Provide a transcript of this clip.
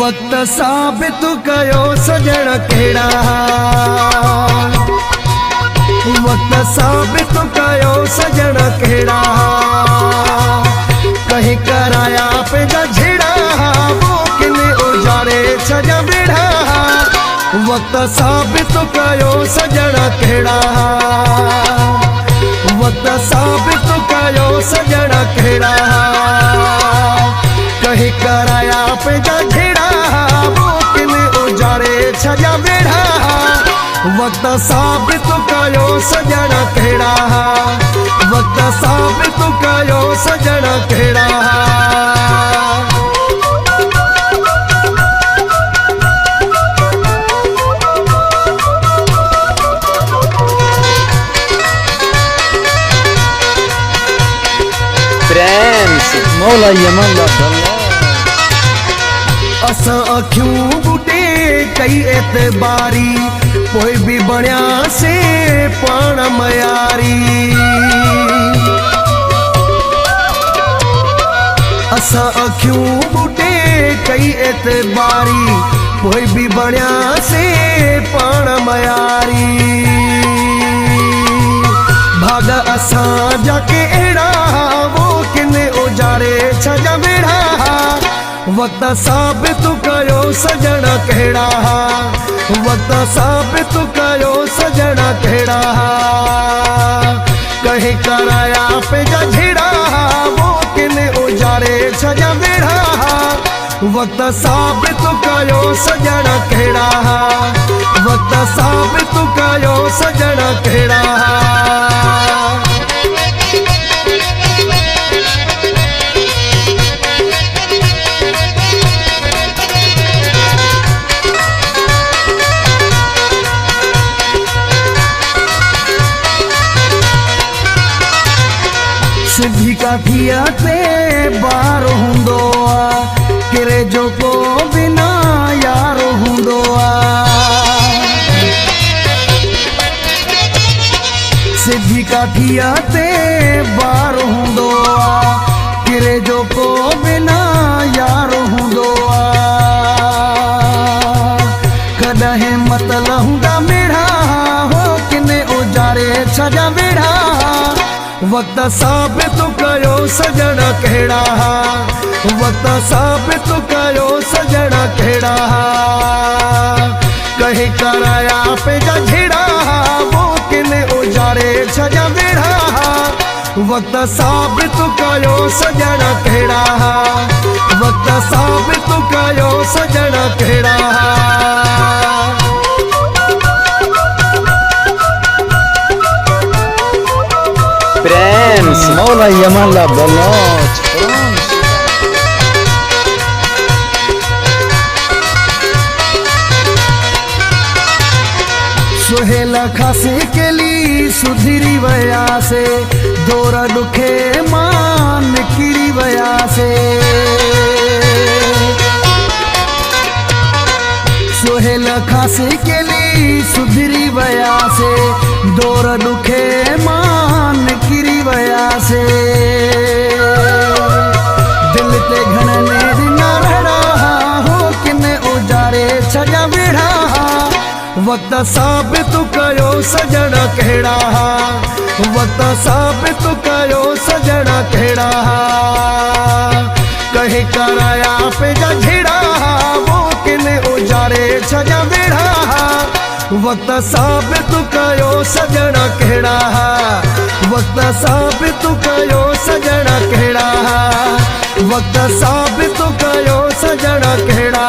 वक्त साबित कयो सजण कहिड़ा, वक्त साबित कयो सजण कहिड़ा, कहीं कराया पंहिंजा झेड़ा, वो किने उजाड़े छॾिया बेड़ा। वक्त साबित कयो सजण कहिड़ा, वक्त साबित कयो सजण कहिड़ा, कहीं कराया पंहिंजा झेड़ा, वो किने उजाड़े छॾिया बेड़ा। वक्त साबित कयो सजण कहिड़ा, वक्त साबित कयो सजण कहिड़ा। प्रेम से मौला यमन असां अखियूं बूटे कई एतबारी, पोइ भी बणिया से पाण मयारी। असां अखियूं बूटे कई एतबारी, पोइ भी बणिया से पाण मयारी। भाग असां जाके अहिड़ा, वो किने उजाड़े छॾिया बेड़ा। वक्त साबित कयो सजण कहिड़ा, वक्त साबित कयो सजण कहिड़ा, कहीं कराया पंहिंजा झेड़ा, वो किने उजाड़े छॾिया बेड़ा। वक्त साबित कयो सजण कहिड़ा, वक्त साबित कयो सजण कहिड़ा। सिंधी काठिया ते बार हूंदो आ, किरे जो को बिना यार हूंदो आ। सिंधी काठिया ते बार हूंदो आ, किरे जो को बिना यार हूंदो आ। कॾहिं मतल हूंदा मेड़ा, हो किने उजाड़े छॾिया बेड़ा। वक्त साबित कयो सजण कहिड़ा, वक्त साबित कयो सजण कहिड़ा, कहीं कराया पंहिंजा झेड़ा, वो किने उजाड़े छॾिया बेड़ा। वक्त साबित कयो सजण कहिड़ा, वक्त साबित कयो सजण कहिड़ा। प्रेम से मौला यमन बलोच। सुहेल खासे केली सुधरी वया से, दौर दुखे मां निकिरी वया से। सुहेल खासे केली सुधरी वया से, दौर दुखे मां निकिरी वया से। दिल ते घणनि ॾिना रहड़ा, हो किने उजाड़े छॾिया बेड़ा। वक्त साबित कयो सजण कहिड़ा, वक्त साबित कयो सजण कहिड़ा, कहीं कराया पंहिंजा झेड़ा, वो किने उजाड़े छॾिया बेड़ा। वक्त साबित कयो सजण कहिड़ा, वक्त साबित कयो सजण कहिड़ा, वक्त साबित कयो सजण कहिड़ा।